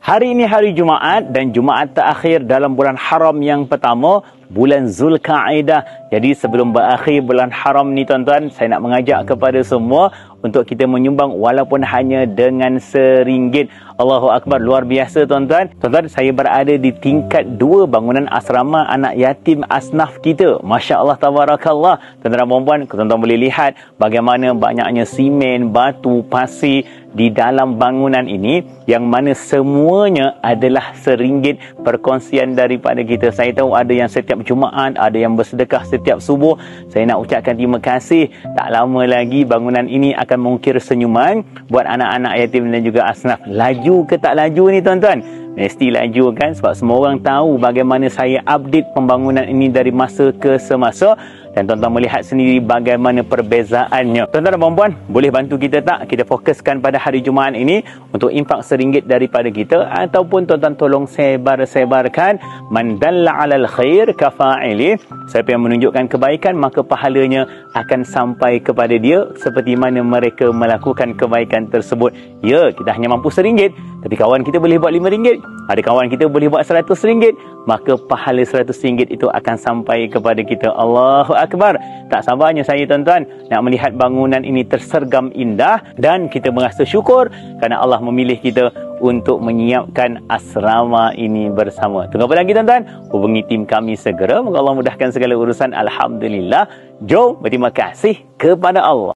Hari ini hari Jumaat dan Jumaat terakhir dalam bulan haram yang pertama, bulan Zulkaidah. Jadi sebelum berakhir bulan haram ni tuan-tuan, saya nak mengajak kepada semua untuk kita menyumbang walaupun hanya dengan RM1. Allahu Akbar, luar biasa tuan-tuan. Tuan-tuan, saya berada di tingkat 2 bangunan asrama anak yatim asnaf kita. Masya Allah, tabarakallah. Tuan-tuan dan puan-puan, tuan-tuan boleh lihat bagaimana banyaknya simen, batu, pasir di dalam bangunan ini, yang mana semuanya adalah RM1 perkongsian daripada kita. Saya tahu ada yang setiap Jumaat, ada yang bersedekah setiap subuh. Saya nak ucapkan terima kasih. Tak lama lagi bangunan ini akan mengukir senyuman buat anak-anak yatim dan juga asnaf. Laju ke tak laju ni tuan-tuan? Mesti laju kan, sebab semua orang tahu bagaimana saya update pembangunan ini dari masa ke semasa. Dan tuan-tuan melihat sendiri bagaimana perbezaannya. Tuan-tuan dan puan-puan, boleh bantu kita tak? Kita fokuskan pada hari Jumaat ini untuk infak RM1 daripada kita, ataupun tuan-tuan tolong sebar-sebarkan. Man dalla 'alal khair kafa'ili. Siapa yang menunjukkan kebaikan, maka pahalanya akan sampai kepada dia seperti mana mereka melakukan kebaikan tersebut. Ya, kita hanya mampu RM1, tapi kawan kita boleh buat RM5. Ada kawan kita boleh buat RM100, maka pahala RM100 itu akan sampai kepada kita. Allahu Akbar. Tak sabarnya saya tuan-tuan nak melihat bangunan ini tersergam indah, dan kita merasa syukur kerana Allah memilih kita untuk menyiapkan asrama ini bersama. Tunggu apa lagi tuan-tuan? Hubungi tim kami segera. Moga Allah mudahkan segala urusan. Alhamdulillah. Jom berterima kasih kepada Allah.